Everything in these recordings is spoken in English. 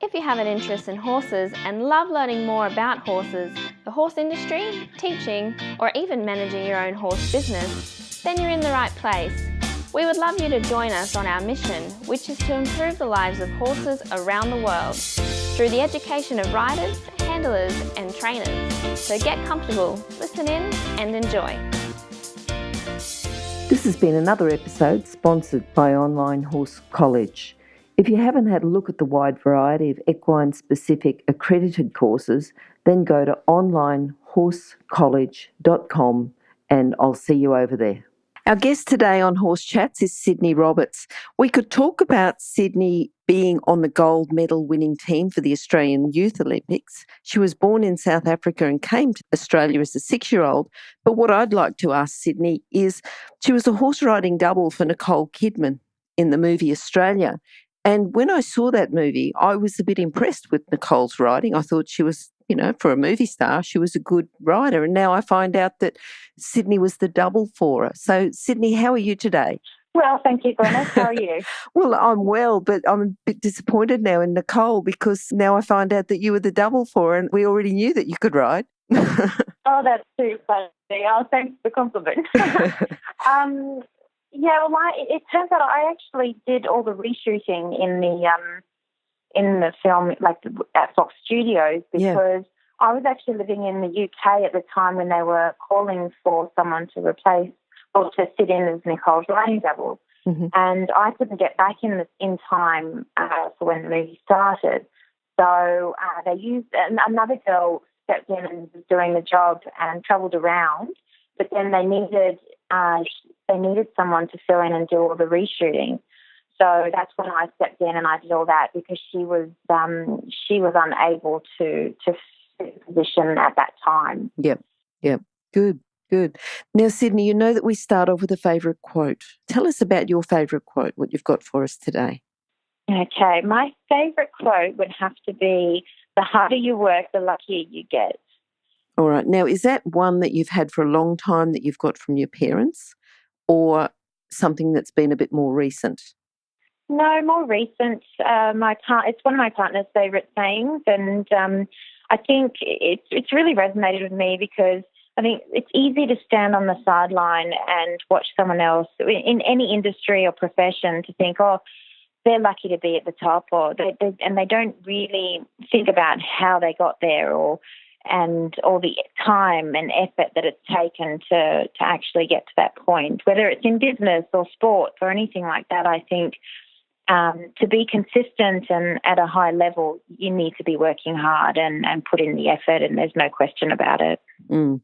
If you have an interest in horses and love learning more about horses, the horse industry, teaching, or even managing your own horse business, then you're in the right place. We would love you to join us on our mission, which is to improve the lives of horses around the world through the education of riders, handlers, and trainers. So get comfortable, listen in, and enjoy. This has been another episode sponsored by Online Horse College. If you haven't had a look at the wide variety of equine-specific accredited courses, then go to onlinehorsecollege.com and I'll see you over there. Our guest today on Horse Chats is Sidney Roberts. We could talk about Sidney being on the gold medal winning team for the Australian Youth Olympics. She was born in South Africa and came to Australia as a 6-year-old. But what I'd like to ask Sidney is, she was a horse riding double for Nicole Kidman in the movie Australia. And when I saw that movie, I was a bit impressed with Nicole's riding. I thought she was, for a movie star, she was a good rider. And now I find out that Sidney was the double for her. So, Sidney, how are you today? Well, thank you, Glenys. How are you? Well, I'm well, but I'm a bit disappointed now in Nicole because now I find out that you were the double for her and we already knew that you could ride. Oh, that's too funny. Oh, thanks for the compliment. It turns out I actually did all the reshooting in the film, at Fox Studios, because I was actually living in the UK at the time when they were calling for someone to replace or to sit in as Nicole's riding double. Mm-hmm. And I couldn't get back in time for when the movie started. So they used another girl stepped in and was doing the job and travelled around, but then they needed someone to fill in and do all the reshooting. So that's when I stepped in and I did all that because she was unable to fit the position at that time. Yep. Good. Now, Sidney, you know that we start off with a favourite quote. Tell us about your favourite quote, what you've got for us today. Okay, my favourite quote would have to be, the harder you work, the luckier you get. All right. Now, is that one that you've had for a long time that you've got from your parents or something that's been a bit more recent? No, more recent. It's one of my partner's favourite sayings, and I think it's really resonated with me because I think it's easy to stand on the sideline and watch someone else in any industry or profession to think, oh, they're lucky to be at the top, or they don't really think about how they got there and all the time and effort that it's taken to actually get to that point, whether it's in business or sports or anything like that. I think to be consistent and at a high level, you need to be working hard and put in the effort, and there's no question about it. And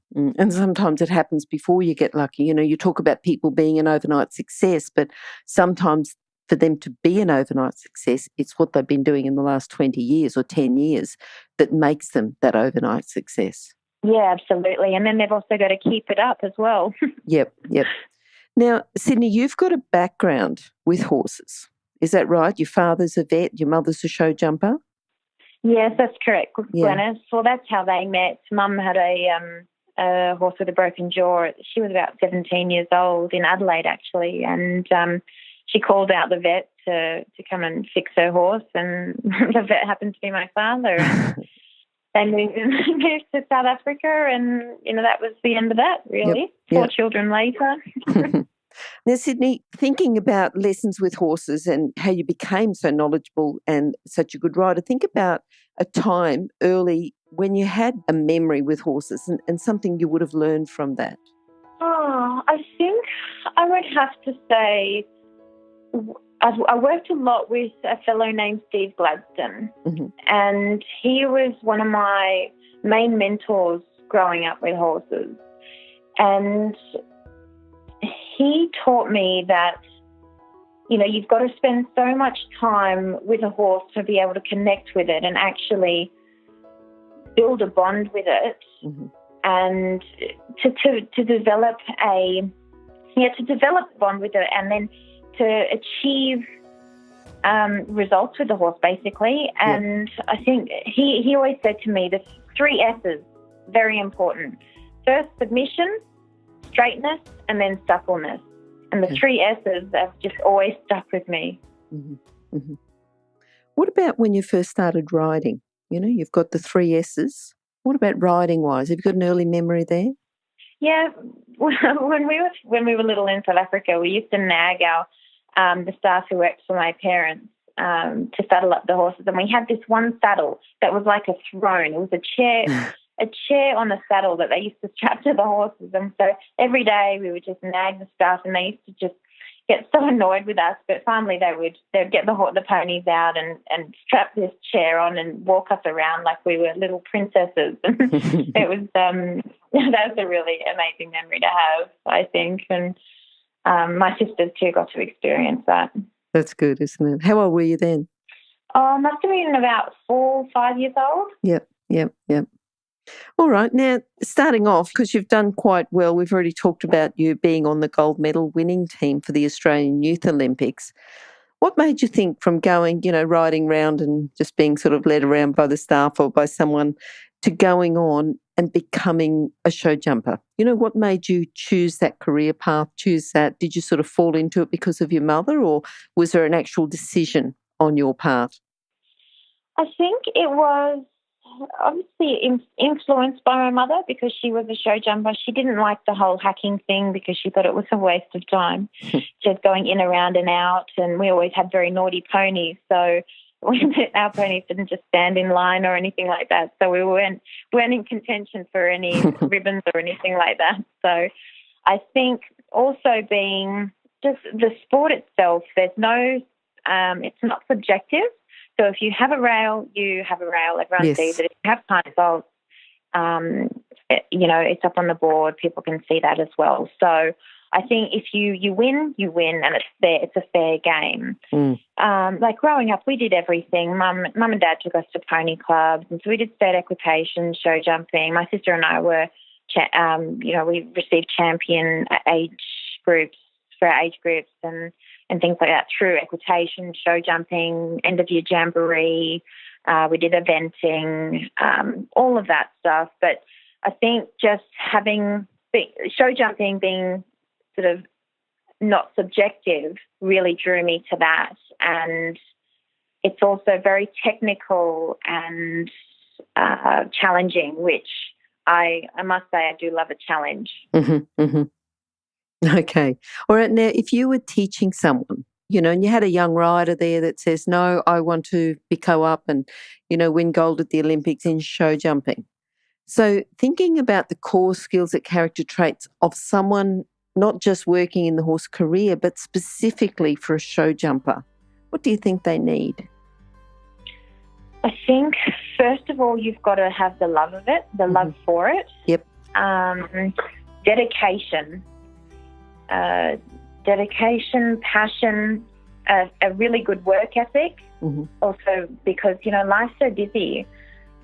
sometimes it happens before you get lucky. You talk about people being an overnight success, but sometimes for them to be an overnight success, it's what they've been doing in the last 20 years or 10 years that makes them that overnight success. Yeah, absolutely. And then they've also got to keep it up as well. Yep. Now, Sidney, you've got a background with horses. Is that right? Your father's a vet, your mother's a show jumper? Yes, that's correct, Glenys. Well, that's how they met. Mum had a horse with a broken jaw. She was about 17 years old in Adelaide, actually, and she called out the vet to come and fix her horse, and the vet happened to be my father. They moved to South Africa, and that was the end of that, really. Yep. 4 children later. Now, Sidney, thinking about lessons with horses and how you became so knowledgeable and such a good rider, think about a time early when you had a memory with horses and something you would have learned from that. Oh, I think I would have to say I worked a lot with a fellow named Steve Gladstone, and he was one of my main mentors growing up with horses. And he taught me that, you've got to spend so much time with a horse to be able to connect with it and actually build a bond with it, and to develop a bond with it, and then to achieve results with the horse, basically. And I think he always said to me, the 3 S's, very important. First, submission, straightness, and then suppleness. And the 3 S's have just always stuck with me. What about when you first started riding? You know, you've got the 3 S's. What about riding-wise? Have you got an early memory there? Yeah, when we were little in South Africa, we used to nag our the staff who worked for my parents to saddle up the horses, and we had this one saddle that was like a throne. It was a chair on a saddle that they used to strap to the horses, and so every day we would just nag the staff, and they used to just get so annoyed with us. But finally, they'd get the ponies out and strap this chair on and walk us around like we were little princesses. It was that's a really amazing memory to have, I think, and my sisters too got to experience that. That's good, isn't it? How old were you then? Oh, I must have been about 4 or 5 years old. Yep. All right. Now, starting off, because you've done quite well, we've already talked about you being on the gold medal winning team for the Australian Youth Olympics. What made you think from going, riding around and just being sort of led around by the staff or by someone to going on and becoming a show jumper? What made you choose that career path, choose that? Did you sort of fall into it because of your mother, or was there an actual decision on your part? I think it was obviously influenced by my mother because she was a show jumper. She didn't like the whole hacking thing because she thought it was a waste of time, just going in, around and out. And we always had very naughty ponies, so our ponies didn't just stand in line or anything like that. So we weren't in contention for any ribbons or anything like that. So I think also being just the sport itself, there's no, it's not subjective. So if you have a rail, you have a rail. Everyone sees it. If you have time results, it's up on the board. People can see that as well. So I think if you win, you win, and it's fair. It's a fair game. Like growing up, we did everything. Mum and Dad took us to pony clubs, and so we did state equitation, show jumping. My sister and I were, we received champion age groups for our age groups and things like that through equitation, show jumping, end of year jamboree. We did eventing, all of that stuff. But I think just having show jumping being sort of not subjective really drew me to that. And it's also very technical and challenging, which I must say I do love a challenge. Okay. All right. Now, if you were teaching someone, and you had a young rider there that says, no, I want to go up and, win gold at the Olympics in show jumping. So thinking about the core skills and character traits of someone not just working in the horse career, but specifically for a show jumper, what do you think they need? I think, first of all, you've got to have the love of it, the love for it. Yep. Dedication, passion, a really good work ethic. Also because, life's so busy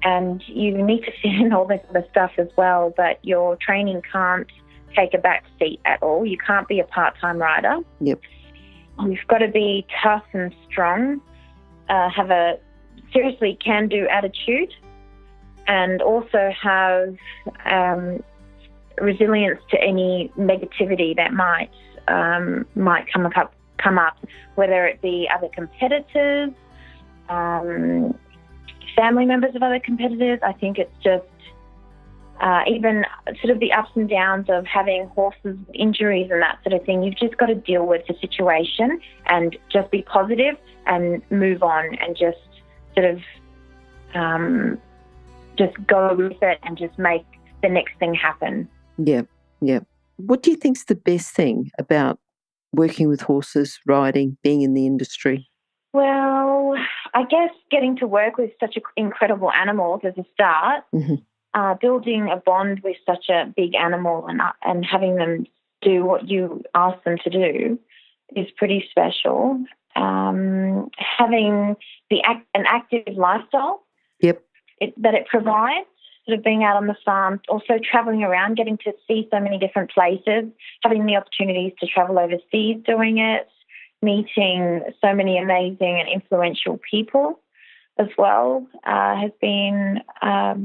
and you need to fit in all this other stuff as well, but your training can't take a back seat at all. You can't be a part-time rider. Yep. You've got to be tough and strong, have a seriously can-do attitude, and also have resilience to any negativity that might come up, whether it be other competitors, family members of other competitors. I think it's just even sort of the ups and downs of having horses, injuries and that sort of thing. You've just got to deal with the situation and just be positive and move on and just sort of just go with it and just make the next thing happen. Yeah. What do you think's the best thing about working with horses, riding, being in the industry? Well, I guess getting to work with such incredible animals as a start, building a bond with such a big animal and having them do what you ask them to do is pretty special. Having an active lifestyle that it provides, sort of being out on the farm, also travelling around, getting to see so many different places, having the opportunities to travel overseas doing it, meeting so many amazing and influential people as well, has been a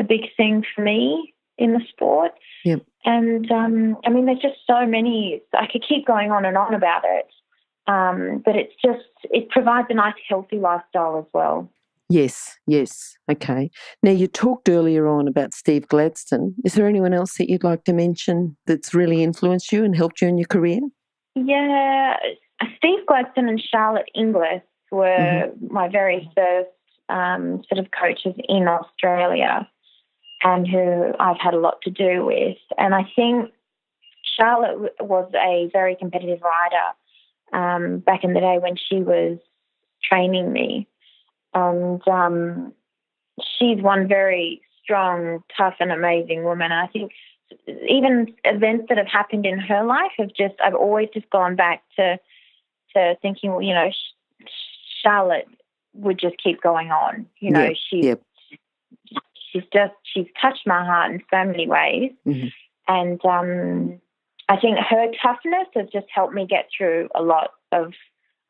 big thing for me in the sport. Yep. And, there's just so many. I could keep going on and on about it. but it provides a nice, healthy lifestyle as well. Yes, yes. Okay. Now, you talked earlier on about Steve Gladstone. Is there anyone else that you'd like to mention that's really influenced you and helped you in your career? Yeah, Steve Gladstone and Charlotte Inglis were my very first sort of coaches in Australia, and who I've had a lot to do with. And I think Charlotte was a very competitive rider back in the day when she was training me. And she's one very strong, tough and amazing woman. And I think even events that have happened in her life I've always just gone back to thinking, well, you know, Charlotte would just keep going on. You know, she's touched my heart in so many ways. And I think her toughness has just helped me get through a lot of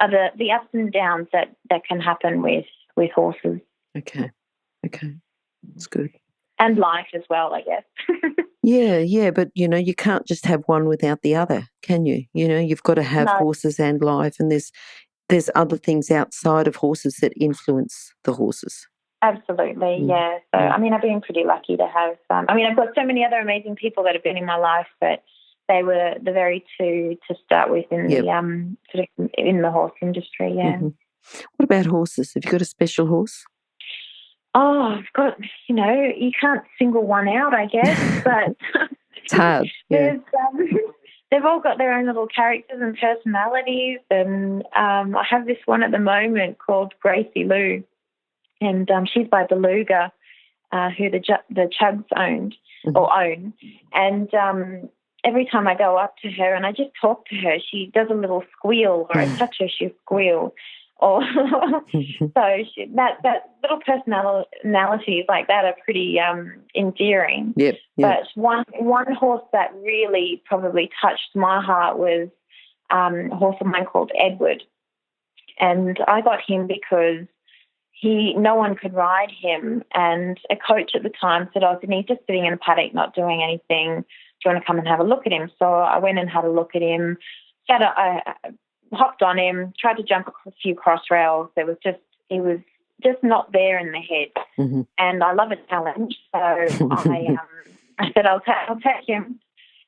the ups and downs that can happen with horses. Okay. That's good. And life as well, I guess. Yeah, but, you know, you can't just have one without the other, can you? You know, you've got to have horses and life, and there's other things outside of horses that influence the horses. Absolutely, yeah. So, I mean, I've been pretty lucky to have, I've got so many other amazing people that have been in my life, but they were the very two to start with in the sort of in the horse industry, yeah. What about horses? Have you got a special horse? Oh, I've got, you know, you can't single one out, I guess, but it's hard. Yeah. They've all got their own little characters and personalities, and I have this one at the moment called Gracie Lou, and she's by Beluga, who the Chugs own, and every time I go up to her and I just talk to her, she does a little squeal, or I touch her, she'll squeal. So that little personalities like that are pretty endearing. Yep. But one horse that really probably touched my heart was a horse of mine called Edward, and I got him because no one could ride him, and a coach at the time said, "Oh, Sidney, he's just sitting in a paddock, not doing anything. Do you want to come and have a look at him?" So I went and had a look at him. Hopped on him, tried to jump a few cross rails. He was just not there in the head, and I love a challenge. So I said I'll take him,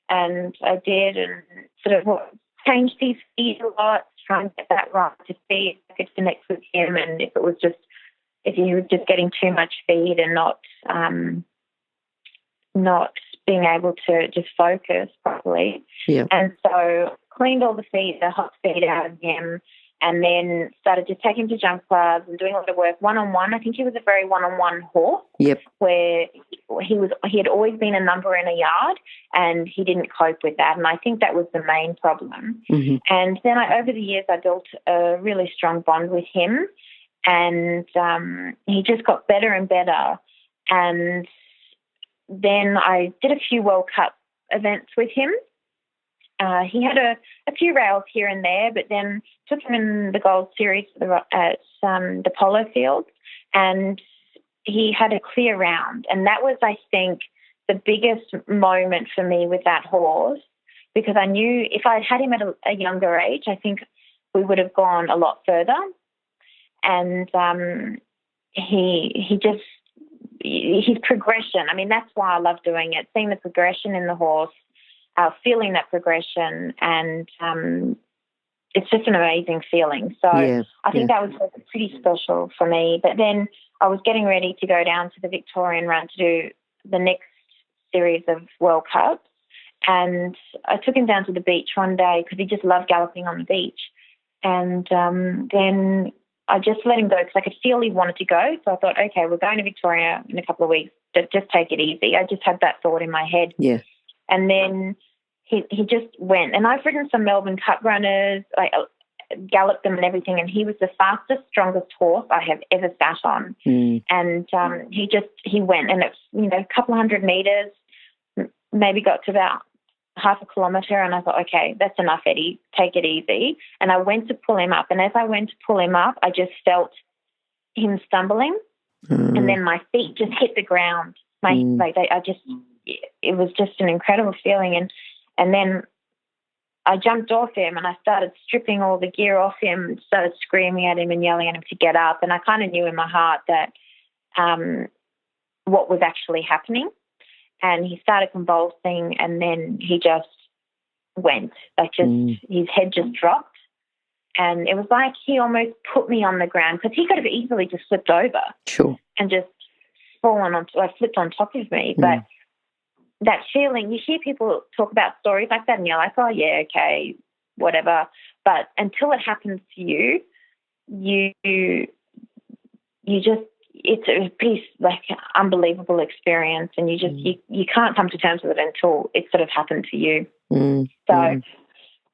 and I did, and sort of changed his feet a lot, trying to get that right to see if I could connect with him, and if he was just getting too much feed and not being able to just focus properly. Yeah. And so cleaned all the hot feed out of him, and then started to take him to jump clubs and doing a lot of work one-on-one. I think he was a very one-on-one horse. Yep. Where he had always been a number in a yard, and he didn't cope with that. And I think that was the main problem. And then over the years, I built a really strong bond with him, and he just got better and better. And then I did a few World Cup events with him. He had a few rails here and there, but then took him in the Gold Series at the Polo Fields, and he had a clear round. And that was, I think, the biggest moment for me with that horse, because I knew if I had him at a younger age, I think we would have gone a lot further. And his progression, I mean, that's why I love doing it, seeing the progression in the horse, feeling that progression, and it's just an amazing feeling. So I think that was pretty special for me. But then I was getting ready to go down to the Victorian run to do the next series of World Cups, and I took him down to the beach one day because he just loved galloping on the beach. And then I just let him go because I could feel he wanted to go. So I thought, okay, we're going to Victoria in a couple of weeks. Just take it easy. I just had that thought in my head. Yeah. And then he just went. And I've ridden some Melbourne Cup runners, like galloped them and everything, and he was the fastest, strongest horse I have ever sat on. And he went, and it's, a couple of 100 metres, maybe got to about half a kilometre, and I thought, okay, that's enough, Eddie, take it easy. And I went to pull him up, and as I went to pull him up, I just felt him stumbling, and then my feet just hit the ground. It was just an incredible feeling, and then I jumped off him and I started stripping all the gear off him, started screaming at him and yelling at him to get up. And I kind of knew in my heart that what was actually happening. And he started convulsing, and then he just went. His head just dropped. And it was like he almost put me on the ground, because he could have easily just slipped over. Sure. And just flipped on top of me. But that feeling, you hear people talk about stories like that and you're like, oh, yeah, okay, whatever. But until it happens to you, you just, it's a pretty unbelievable experience, and you can't come to terms with it until it sort of happened to you. So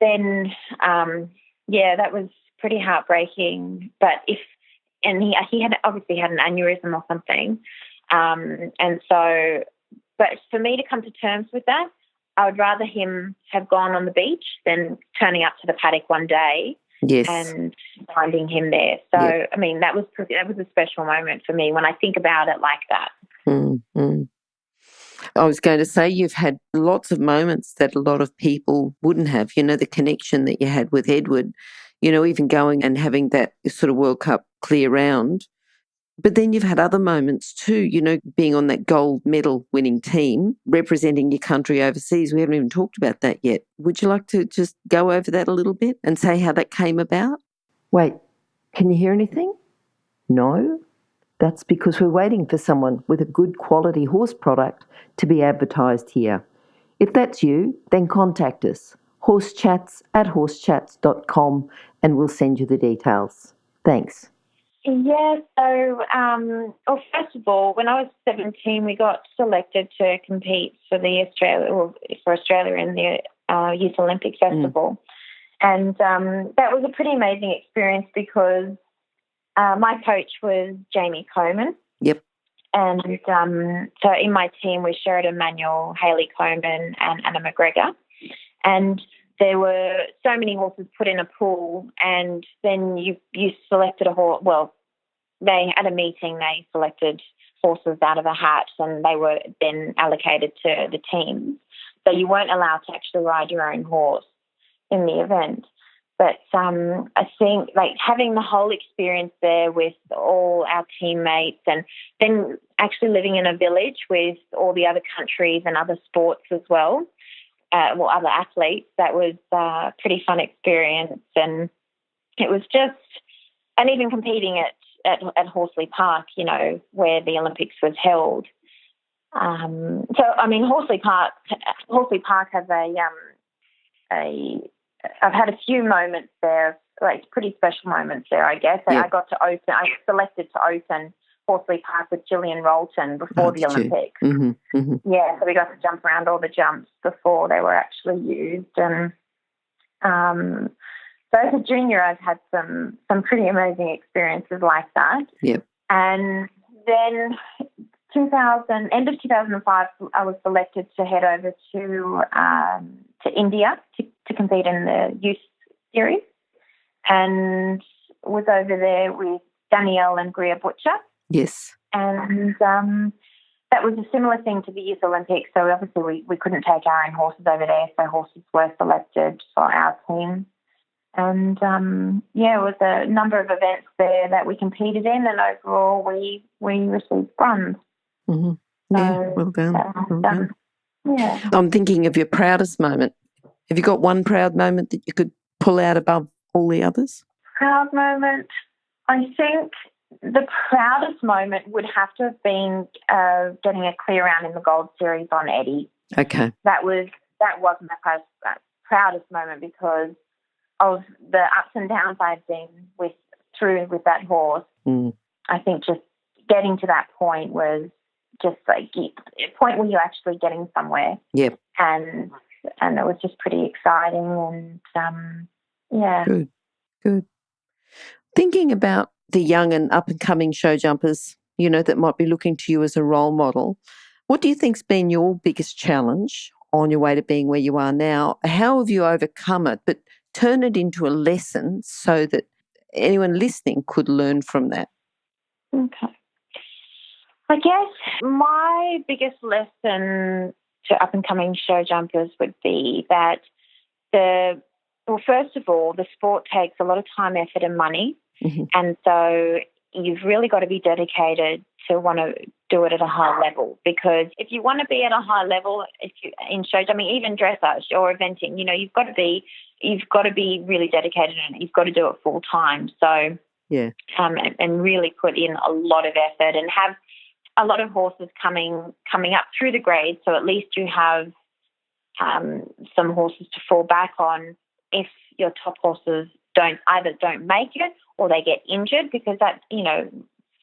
then, that was pretty heartbreaking. But he had obviously had an aneurysm or something, and so. But for me to come to terms with that, I would rather him have gone on the beach than turning up to the paddock one day and finding him there. So, I mean, that was a special moment for me when I think about it like that. I was going to say, you've had lots of moments that a lot of people wouldn't have. You know, the connection that you had with Edward, you know, even going and having that sort of World Cup clear round. But then you've had other moments too, you know, being on that gold medal winning team, representing your country overseas. We haven't even talked about that yet. Would you like to just go over that a little bit and say how that came about? Wait, can you hear anything? No? That's because we're waiting for someone with a good quality horse product to be advertised here. If that's you, then contact us, horsechats@horsechats.com, and we'll send you the details. Thanks. Yeah, so, first of all, when I was 17, we got selected to compete for Australia in the Youth Olympic Festival. And that was a pretty amazing experience because my coach was Jamie Coleman. Yep. And so in my team was Sheridan Manuel, Hayley Coleman and Anna McGregor. And there were so many horses put in a pool, and then you selected a horse. Well, they at a meeting, they selected horses out of a hat, and they were then allocated to the teams. So you weren't allowed to actually ride your own horse in the event. But I think having the whole experience there with all our teammates, and then actually living in a village with all the other countries and other sports as well, other athletes, that was a pretty fun experience. And it was just, and even competing at Horsley Park, you know, where the Olympics was held. So, I mean, Horsley Park has I've had a few moments there, pretty special moments there, I guess. Yeah. I was selected to open Horsley Park with Gillian Rolton before the Olympics. Yeah, so we got to jump around all the jumps before they were actually used. And so as a junior, I've had some pretty amazing experiences like that. Yep. And then end of 2005, I was selected to head over to India to compete in the youth series, and was over there with Danielle and Greer Butcher. Yes. And that was a similar thing to the Youth Olympics. So obviously we couldn't take our own horses over there, so horses were selected for our team. And, it was a number of events there that we competed in, and overall we received bronze. Mm-hmm. Yeah, well done. Well done. Yeah. I'm thinking of your proudest moment. Have you got one proud moment that you could pull out above all the others? Proud moment? I think the proudest moment would have to have been getting a clear round in the Gold Series on Eddie. Okay. That was my proudest moment because of the ups and downs I've been through with that horse. I think just getting to that point was just a point where you're actually getting somewhere. Yep. And it was just pretty exciting, and yeah. Good. Thinking about the young and up-and-coming show jumpers, you know, that might be looking to you as a role model, what do you think's been your biggest challenge on your way to being where you are now? How have you overcome it, but turn it into a lesson so that anyone listening could learn from that? Okay. I guess my biggest lesson to up-and-coming show jumpers would be that first of all, the sport takes a lot of time, effort and money. Mm-hmm. And so you've really got to be dedicated to want to do it at a high level, because if you want to be at a high level in shows, I mean, even dressage or eventing, you've got to be really dedicated, and you've got to do it full time. So yeah, and really put in a lot of effort and have a lot of horses coming up through the grades. So at least you have some horses to fall back on if your top horses don't make it or they get injured, because that,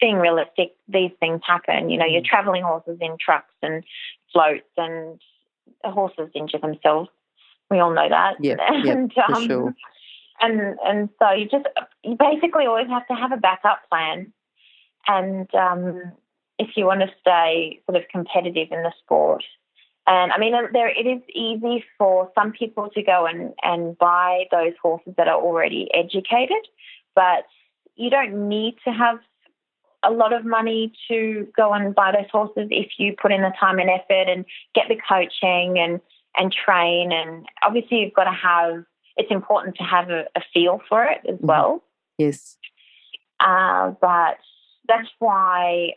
being realistic, these things happen. You're travelling horses in trucks and floats, and the horses injure themselves. We all know that. Yeah, and, for sure. And so you basically always have to have a backup plan. And if you want to stay sort of competitive in the sport. And I mean, it is easy for some people to go and buy those horses that are already educated, but you don't need to have a lot of money to go and buy those horses if you put in the time and effort and get the coaching and train. And obviously you've got to have, it's important to have a feel for it as well. Yes. But that's why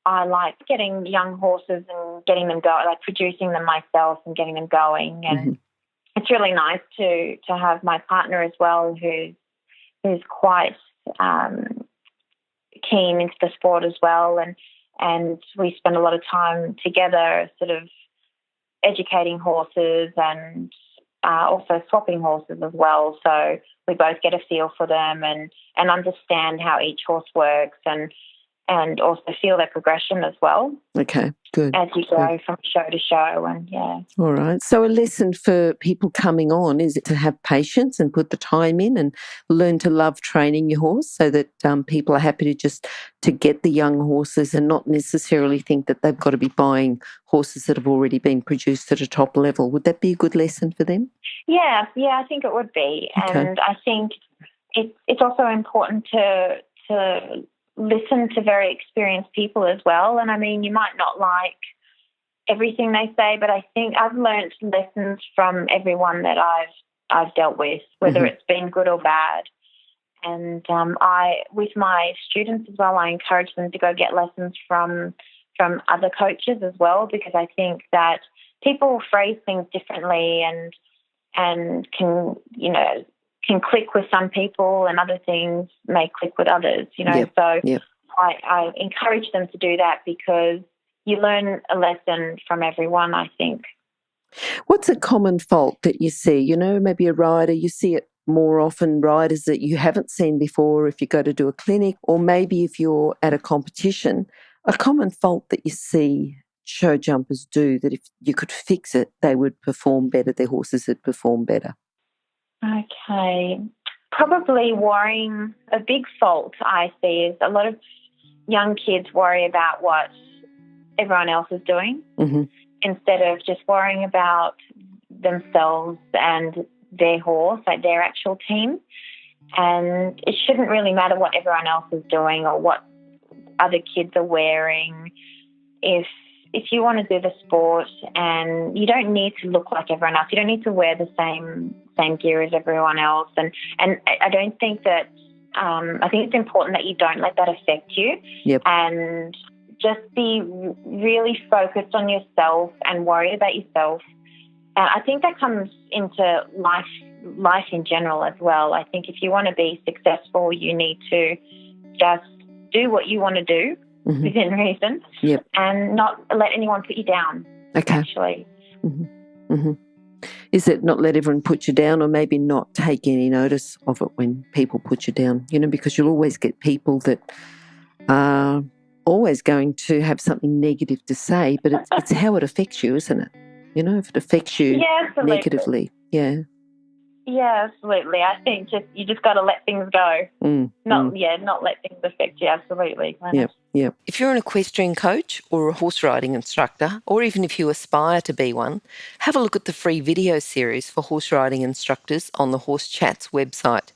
I like getting young horses and getting them going, like producing them myself and getting them going. And it's really nice to have my partner as well, who's quite keen into the sport as well, and we spend a lot of time together sort of educating horses and also swapping horses as well. So we both get a feel for them and understand how each horse works and also feel their progression as well. Okay, good. As you go from show to show, and yeah. All right. So a lesson for people coming on is to have patience and put the time in and learn to love training your horse, so that people are happy to get the young horses and not necessarily think that they've got to be buying horses that have already been produced at a top level. Would that be a good lesson for them? Yeah, I think it would be. Okay. And I think it's also important to listen to very experienced people as well. And I mean, you might not like everything they say, but I think I've learned lessons from everyone that I've dealt with, whether it's been good or bad. And with my students as well, I encourage them to go get lessons from other coaches as well, because I think that people phrase things differently and can click with some people, and other things may click with others, I encourage them to do that, because you learn a lesson from everyone, I think. What's a common fault that you see? Maybe a rider, you see it more often, riders that you haven't seen before if you go to do a clinic, or maybe if you're at a competition, a common fault that you see show jumpers do that if you could fix it, they would perform better, their horses would perform better. Okay. Probably worrying. A big fault I see is a lot of young kids worry about what everyone else is doing instead of just worrying about themselves and their horse, like their actual team. And it shouldn't really matter what everyone else is doing or what other kids are wearing. If you want to do the sport, and you don't need to look like everyone else, you don't need to wear the same gear as everyone else. And I don't think that, I think it's important that you don't let that affect you. Yep. And just be really focused on yourself and worry about yourself. I think that comes into life in general as well. I think if you want to be successful, you need to just do what you want to do within reason, and not let anyone put you down. Okay. Actually. Is it not let everyone put you down, or maybe not take any notice of it when people put you down? Because you'll always get people that are always going to have something negative to say, but it's how it affects you, isn't it? If it affects you negatively. Yeah. Yeah, absolutely. I think you just got to let things go. Not let things affect you. Absolutely. Yeah. If you're an equestrian coach or a horse riding instructor, or even if you aspire to be one, have a look at the free video series for horse riding instructors on the Horse Chats website.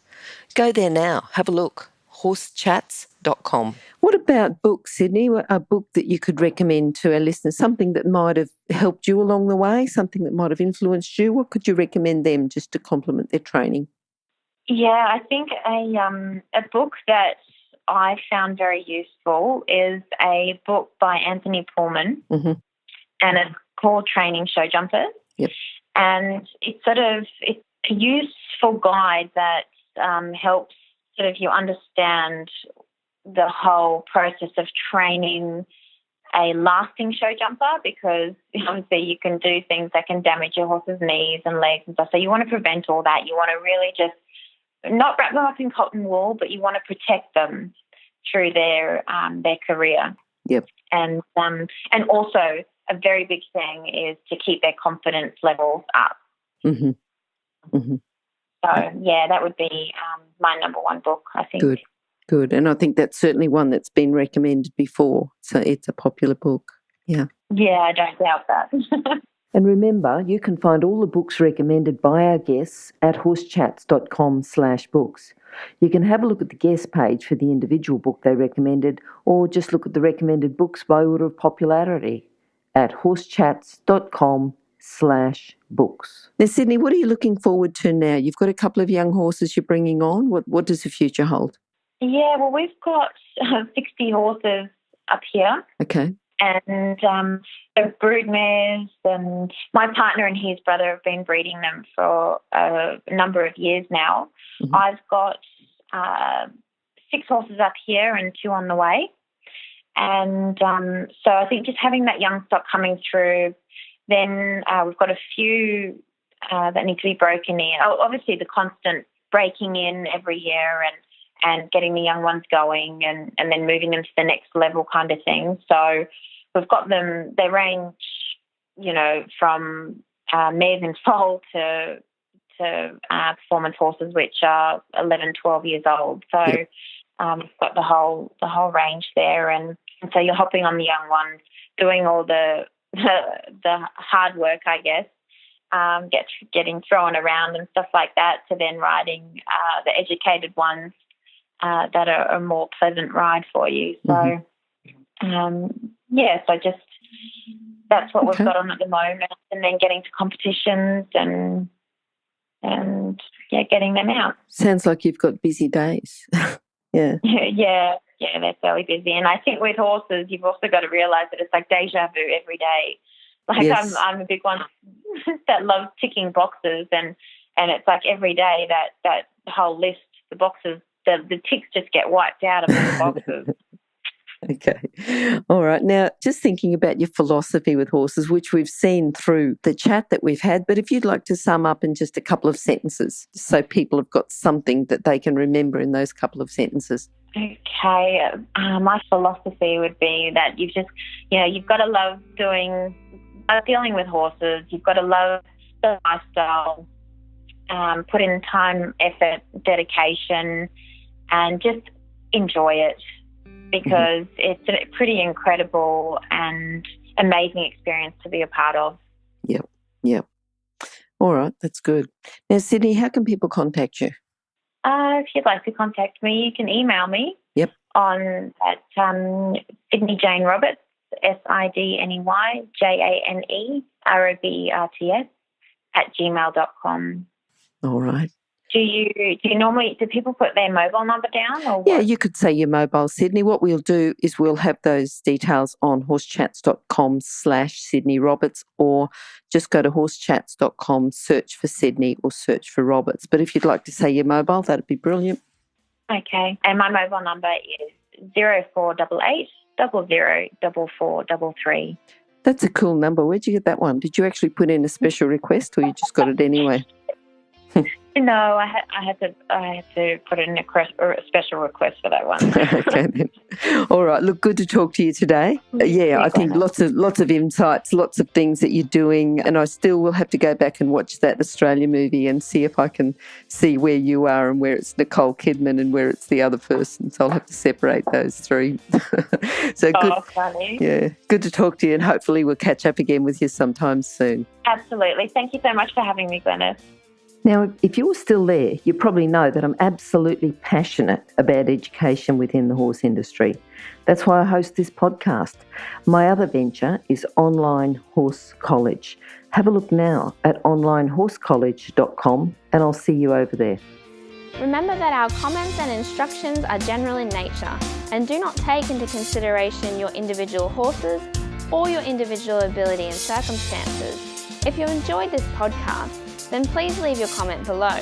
Go there now. Have a look. horsechats.com.au. showjumping.com. What about books, Sidney? A book that you could recommend to our listeners, something that might have helped you along the way, something that might have influenced you? What could you recommend them just to complement their training? Yeah, I think a book that I found very useful is a book by Anthony Pullman, and it's called Training Show Jumpers. Yep. And it's a useful guide that helps sort of you understand the whole process of training a lasting show jumper, because obviously you can do things that can damage your horse's knees and legs and stuff. So you want to prevent all that. You want to really just not wrap them up in cotton wool, but you want to protect them through their career. Yep. And also a very big thing is to keep their confidence levels up. Mm-hmm. Mm-hmm. So yeah, that would be my number one book, I think. Good. And I think that's certainly one that's been recommended before. So it's a popular book. Yeah. Yeah, I don't doubt that. And remember, you can find all the books recommended by our guests at horsechats.com/books. You can have a look at the guest page for the individual book they recommended, or just look at the recommended books by order of popularity at horsechats.com/books. Now, Sidney, what are you looking forward to now? You've got a couple of young horses you're bringing on. What does the future hold? Yeah, well, we've got 60 horses up here. Okay. And they're brood mares, and my partner and his brother have been breeding them for a number of years now. Mm-hmm. I've got 6 horses up here and 2 on the way. And so I think just having that young stock coming through, then we've got a few that need to be broken in. Obviously, the constant breaking in every year and getting the young ones going and then moving them to the next level kind of thing. So we've got them, they range, from mares in foal to performance horses, which are 11, 12 years old. So we've got the whole range there. And so you're hopping on the young ones, doing all the hard work, I guess, getting thrown around and stuff like that, to then riding the educated ones that are a more pleasant ride for you. So, so just that's what we've got on at the moment, and then getting to competitions and getting them out. Sounds like you've got busy days. Yeah. Yeah, they're fairly busy. And I think with horses, you've also got to realise that it's like deja vu every day. Like yes. I'm a big one that loves ticking boxes, and it's like every day that whole list, the boxes, the ticks just get wiped out of the boxes. Okay. All right. Now, just thinking about your philosophy with horses, which we've seen through the chat that we've had, but if you'd like to sum up in just a couple of sentences so people have got something that they can remember in those couple of sentences. Okay. My philosophy would be that you've got to love dealing with horses. You've got to love the lifestyle, put in time, effort, dedication, and just enjoy it, because it's a pretty incredible and amazing experience to be a part of. Yep. All right, that's good. Now, Sidney, how can people contact you? If you'd like to contact me, you can email me. Yep. At Sidney Jane Roberts, SidneyJaneRoberts @gmail.com. All right. Do people put their mobile number down? Or what? Yeah, you could say your mobile, Sidney. What we'll do is we'll have those details on horsechats.com/Sidney Roberts, or just go to horsechats.com, search for Sidney or search for Roberts. But if you'd like to say your mobile, that'd be brilliant. Okay. And my mobile number is 0488 004433. That's a cool number. Where'd you get that one? Did you actually put in a special request, or you just got it anyway? No, I had to put in a special request for that one. Okay, then. All right. Look, good to talk to you today. Yeah, I think lots of insights, lots of things that you're doing, and I still will have to go back and watch that Australia movie and see if I can see where you are and where it's Nicole Kidman and where it's the other person. So I'll have to separate those three. So good. Oh, funny. Yeah, good to talk to you, and hopefully we'll catch up again with you sometime soon. Absolutely. Thank you so much for having me, Glenys. Now, if you're still there, you probably know that I'm absolutely passionate about education within the horse industry. That's why I host this podcast. My other venture is Online Horse College. Have a look now at onlinehorsecollege.com and I'll see you over there. Remember that our comments and instructions are general in nature and do not take into consideration your individual horses or your individual ability and circumstances. If you enjoyed this podcast, then please leave your comment below.